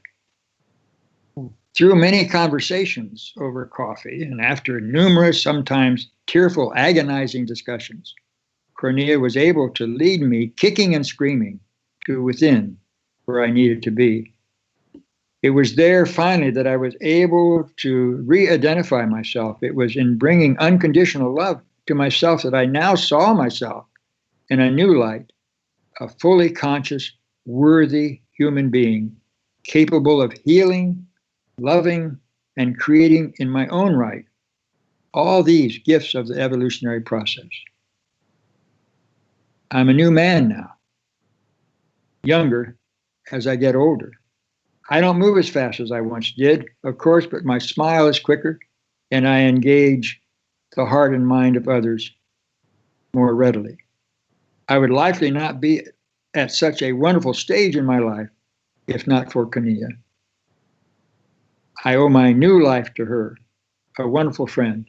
Through many conversations over coffee and after numerous, sometimes tearful, agonizing discussions, Kornelia was able to lead me, kicking and screaming, to within where I needed to be. It was there finally that I was able to re-identify myself. It was in bringing unconditional love to myself that I now saw myself in a new light, a fully conscious, worthy human being, capable of healing, loving, and creating in my own right all these gifts of the evolutionary process. I'm a new man now, younger as I get older. I don't move as fast as I once did, of course, but my smile is quicker and I engage the heart and mind of others more readily. I would likely not be at such a wonderful stage in my life if not for Kornelia. I owe my new life to her, a wonderful friend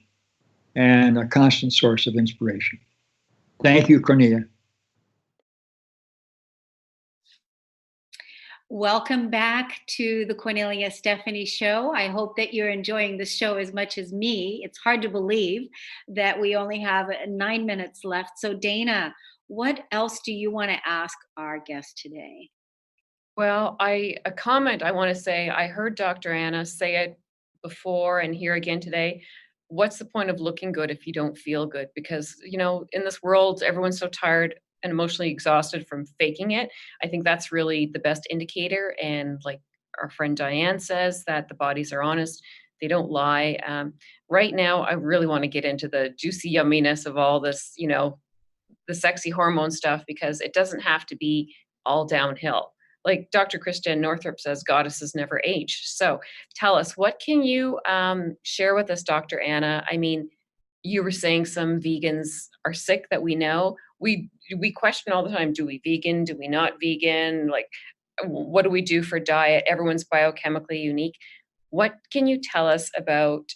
and a constant source of inspiration. Thank you, Kornelia. Welcome back to the Cornelia Stephanie Show. I hope that you're enjoying the show as much as me. It's hard to believe that we only have 9 minutes left. So, Dana, what else do you want to ask our guest today? Well, a comment I want to say, I heard Dr. Anna say it before and here again today. What's the point of looking good if you don't feel good? Because, in this world, everyone's so tired and emotionally exhausted from faking it. I think that's really the best indicator. And like our friend Diane says, that the bodies are honest, they don't lie. Right now, I really want to get into the juicy yumminess of all this, the sexy hormone stuff, because it doesn't have to be all downhill. Like Dr. Christiane Northrup says, goddesses never age. So tell us, what can you share with us, Dr. Anna? I mean, you were saying some vegans are sick that we know. We question all the time, do we vegan? Do we not vegan? Like, what do we do for diet? Everyone's biochemically unique. What can you tell us about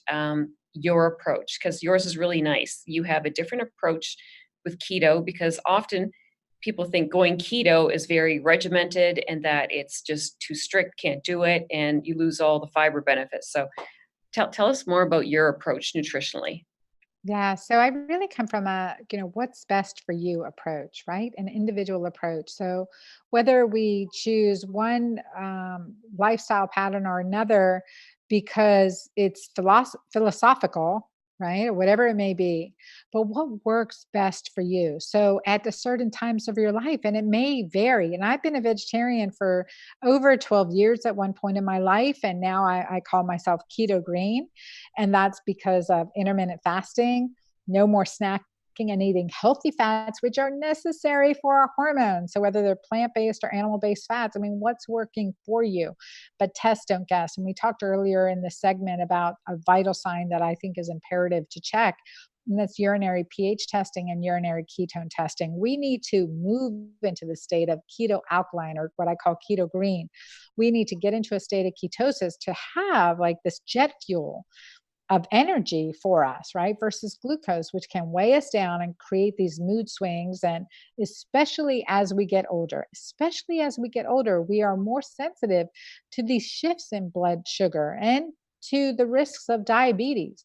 your approach? Because yours is really nice. You have a different approach with keto, because often people think going keto is very regimented and that it's just too strict, can't do it, and you lose all the fiber benefits. So tell us more about your approach nutritionally. Yeah, so I really come from a, what's best for you approach, right? An individual approach. So whether we choose one lifestyle pattern or another because it's philosophical, right? Or whatever it may be, but what works best for you? So at the certain times of your life, and it may vary. And I've been a vegetarian for over 12 years at one point in my life. And now I call myself keto green. And that's because of intermittent fasting, no more snacking, and eating healthy fats, which are necessary for our hormones. So whether they're plant-based or animal-based fats, I mean, what's working for you? But test, don't guess. And we talked earlier in the segment about a vital sign that I think is imperative to check, and that's urinary pH testing and urinary ketone testing. We need to move into the state of keto alkaline, or what I call keto green. We need to get into a state of ketosis to have like this jet fuel of energy for us, right? Versus glucose, which can weigh us down and create these mood swings. And especially as we get older, we are more sensitive to these shifts in blood sugar and to the risks of diabetes.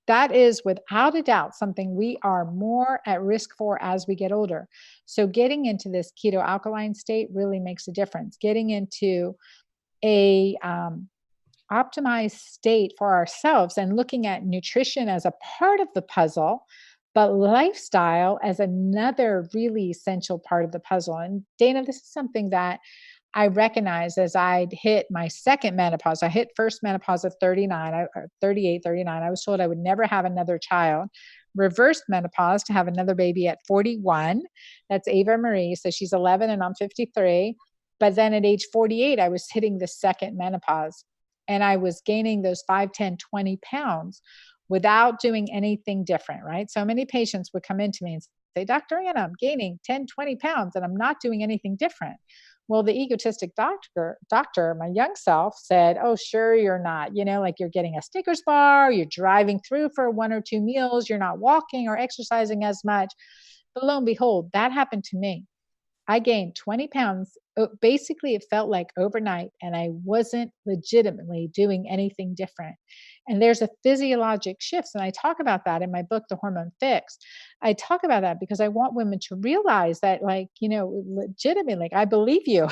That is without a doubt something we are more at risk for as we get older. So getting into this keto alkaline state really makes a difference. Getting into a optimized state for ourselves and looking at nutrition as a part of the puzzle, but lifestyle as another really essential part of the puzzle. And Dana, this is something that I recognized as I'd hit my second menopause. I hit first menopause at 39, 38, 39. I was told I would never have another child. Reversed menopause to have another baby at 41. That's Ava Marie. So she's 11 and I'm 53. But then at age 48, I was hitting the second menopause. And I was gaining those 5, 10, 20 pounds without doing anything different, right? So many patients would come into me and say, Dr. Anna, I'm gaining 10, 20 pounds and I'm not doing anything different. Well, the egotistic doctor, my young self said, oh, sure, you're not, like you're getting a Snickers bar, you're driving through for 1 or 2 meals, you're not walking or exercising as much. But lo and behold, that happened to me. I gained 20 pounds. Basically, it felt like overnight, and I wasn't legitimately doing anything different. And there's a physiologic shift. And I talk about that in my book, The Hormone Fix. I talk about that because I want women to realize that, legitimately, I believe you.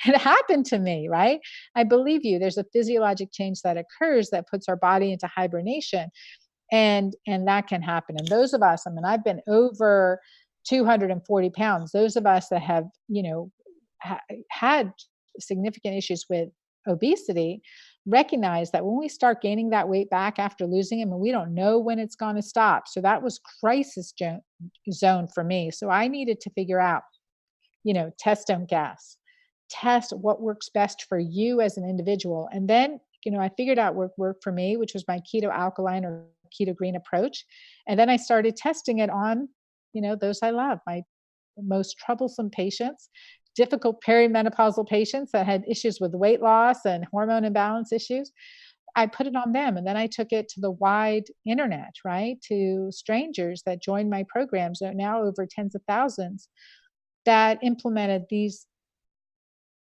It happened to me, right? I believe you. There's a physiologic change that occurs that puts our body into hibernation. And that can happen. And those of us, I've been over 240 pounds. Those of us that have, had significant issues with obesity recognize that when we start gaining that weight back after losing it, and we don't know when it's going to stop. So that was crisis zone for me. So I needed to figure out, test, don't guess. Test what works best for you as an individual. And then, I figured out what worked for me, which was my keto alkaline or keto green approach. And then I started testing it on those I love, my most troublesome patients, difficult perimenopausal patients that had issues with weight loss and hormone imbalance issues. I put it on them. And then I took it to the wide internet, right? To strangers that joined my programs, now over tens of thousands, that implemented these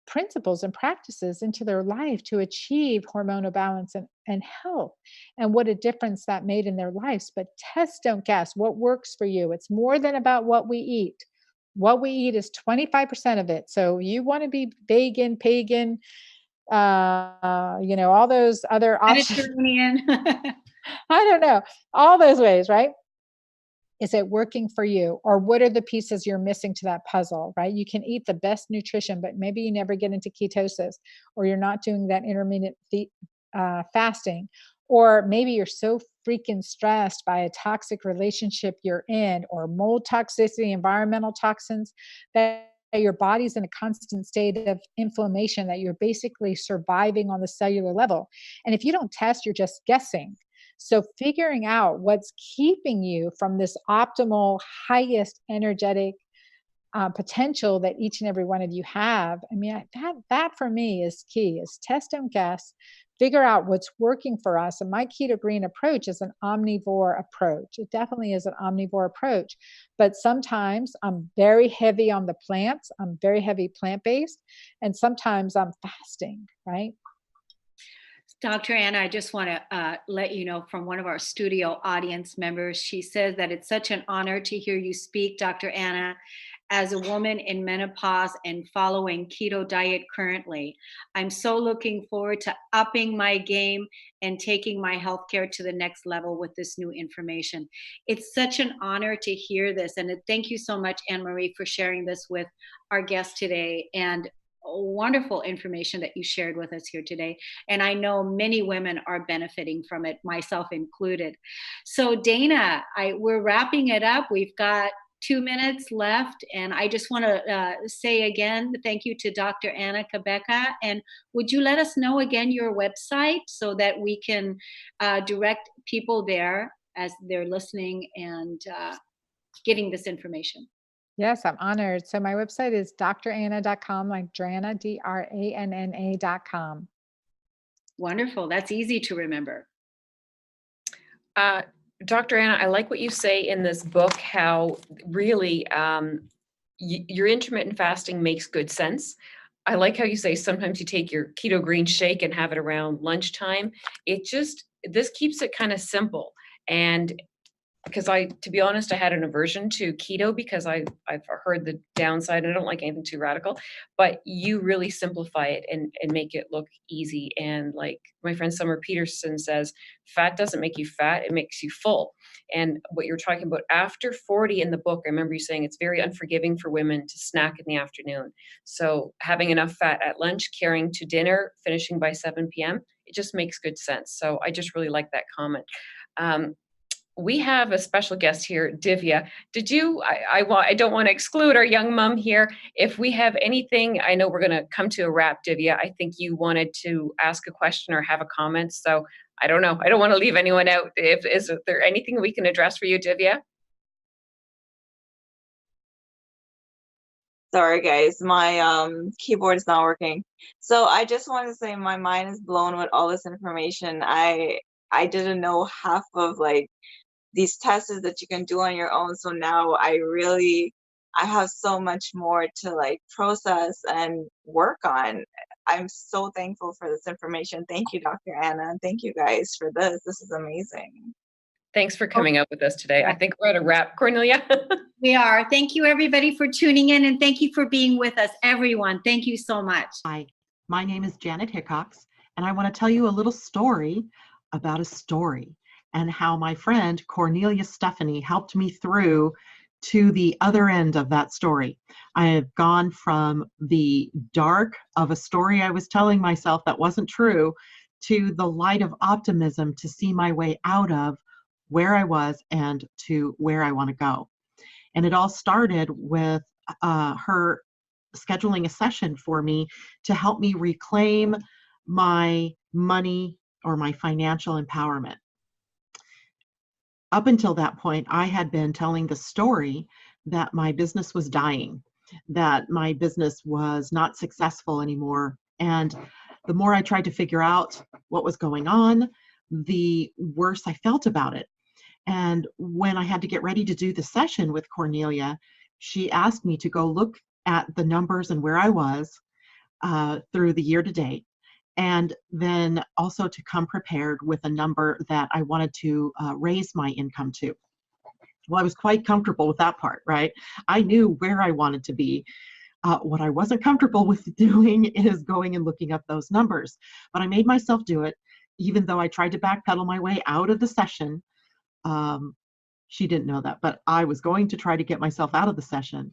principles and practices into their life to achieve hormonal balance and health, and what a difference that made in their lives. But test, don't guess. What works for you? It's more than about what we eat. What we eat is 25% of it. So you want to be vegan, pagan, all those other options. Mediterranean. I don't know, all those ways, right? Is it working for you? Or what are the pieces you're missing to that puzzle, right? You can eat the best nutrition, but maybe you never get into ketosis, or you're not doing that intermittent fasting, or maybe you're so freaking stressed by a toxic relationship you're in, or mold toxicity, environmental toxins, that your body's in a constant state of inflammation, that you're basically surviving on the cellular level. And if you don't test, you're just guessing. So figuring out what's keeping you from this optimal, highest energetic potential that each and every one of you have. I mean, that for me is key, is test, don't guess, figure out what's working for us. And my keto green approach is an omnivore approach. It definitely is an omnivore approach, but sometimes I'm very heavy on the plants. I'm very heavy plant-based, and sometimes I'm fasting, right? Dr. Anna, I just want to let you know from one of our studio audience members, she says that it's such an honor to hear you speak, Dr. Anna, as a woman in menopause and following keto diet currently. I'm so looking forward to upping my game and taking my healthcare to the next level with this new information. It's such an honor to hear this. And thank you so much, Anne-Marie, for sharing this with our guest today, and wonderful information that you shared with us here today. And I know many women are benefiting from it, myself included. So Dana, we're wrapping it up. We've got 2 minutes left. And I just want to say again, thank you to Dr. Anna Cabeca. And would you let us know again your website so that we can direct people there as they're listening and getting this information? Yes, I'm honored. So my website is dranna.com, like Drana, DRANNA.com. Wonderful. That's easy to remember. Dr. Anna, I like what you say in this book, how really your intermittent fasting makes good sense. I like how you say sometimes you take your keto green shake and have it around lunchtime. This keeps it kind of simple. And because to be honest, I had an aversion to keto because I've heard the downside, and I don't like anything too radical, but you really simplify it and make it look easy. And like my friend Summer Peterson says, fat doesn't make you fat, it makes you full. And what you're talking about after 40 in the book, I remember you saying it's very unforgiving for women to snack in the afternoon. So having enough fat at lunch, carrying to dinner, finishing by 7 p.m., it just makes good sense. So I just really like that comment. We have a special guest here, Divya. Did you, I don't want to exclude our young mom here. If we have anything, I know we're going to come to a wrap, Divya. I think you wanted to ask a question or have a comment. So I don't know. I don't want to leave anyone out. Is there anything we can address for you, Divya? Sorry, guys. My keyboard is not working. So I just want to say my mind is blown with all this information. I didn't know half of these tests that you can do on your own. So now I have so much more to process and work on. I'm so thankful for this information. Thank you, Dr. Anna, and thank you guys for this. This is amazing. Thanks for coming up with us today. I think we're at a wrap, Kornelia. We are. Thank you, everybody, for tuning in, and thank you for being with us, everyone. Thank you so much. Hi, my name is Janet Hickox, and I want to tell you a little story about a story, and how my friend Kornelia Stephanie helped me through to the other end of that story. I have gone from the dark of a story I was telling myself that wasn't true to the light of optimism to see my way out of where I was and to where I want to go. And it all started with her scheduling a session for me to help me reclaim my money or my financial empowerment. Up until that point, I had been telling the story that my business was dying, that my business was not successful anymore. And the more I tried to figure out what was going on, the worse I felt about it. And when I had to get ready to do the session with Kornelia, she asked me to go look at the numbers and where I was through the year to date. And then also to come prepared with a number that I wanted to raise my income to. Well, I was quite comfortable with that part, right? I knew where I wanted to be. What I wasn't comfortable with doing is going and looking up those numbers. But I made myself do it, even though I tried to backpedal my way out of the session. She didn't know that, but I was going to try to get myself out of the session.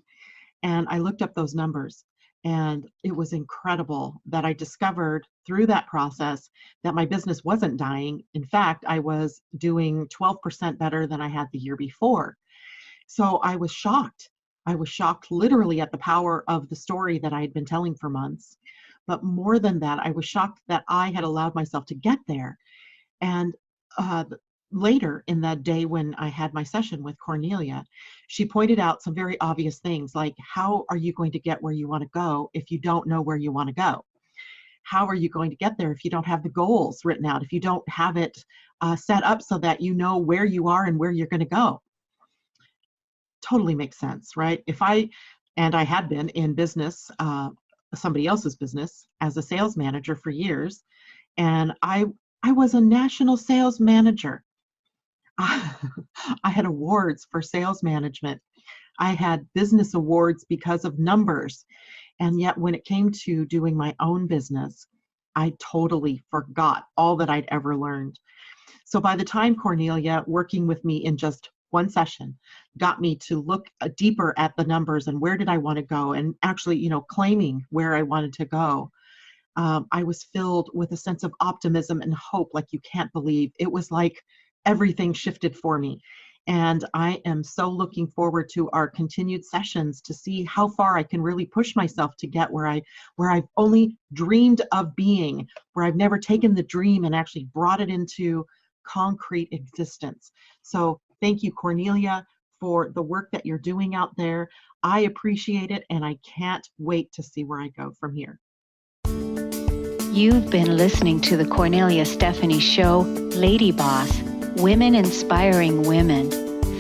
And I looked up those numbers. And it was incredible that I discovered through that process that my business wasn't dying. In fact, I was doing 12% better than I had the year before. So I was shocked. I was shocked literally at the power of the story that I had been telling for months. But more than that, I was shocked that I had allowed myself to get there. And later in that day when I had my session with Kornelia, she pointed out some very obvious things like, how are you going to get where you want to go if you don't know where you want to go? How are you going to get there if you don't have the goals written out, if you don't have it set up so that you know where you are and where you're going to go? Totally makes sense, right? I had been in business, somebody else's business, as a sales manager for years, and I was a national sales manager. I had awards for sales management. I had business awards because of numbers. And yet when it came to doing my own business, I totally forgot all that I'd ever learned. So by the time Kornelia, working with me in just one session, got me to look deeper at the numbers and where did I want to go, and actually, claiming where I wanted to go, I was filled with a sense of optimism and hope like you can't believe. It was like everything shifted for me. And I am so looking forward to our continued sessions to see how far I can really push myself to get where I've only dreamed of being, where I've never taken the dream and actually brought it into concrete existence. So thank you, Kornelia, for the work that you're doing out there. I appreciate it, and I can't wait to see where I go from here. You've been listening to the Kornelia Stephanie Show, Lady Boss, Women Inspiring Women,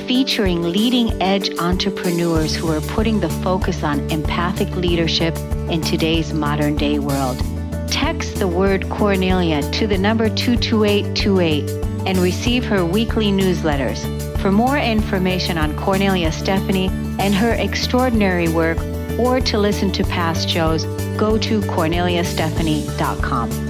featuring leading-edge entrepreneurs who are putting the focus on empathic leadership in today's modern-day world. Text the word Kornelia to the number 22828 and receive her weekly newsletters. For more information on Kornelia Stephanie and her extraordinary work, or to listen to past shows, go to KorneliaStephanie.com.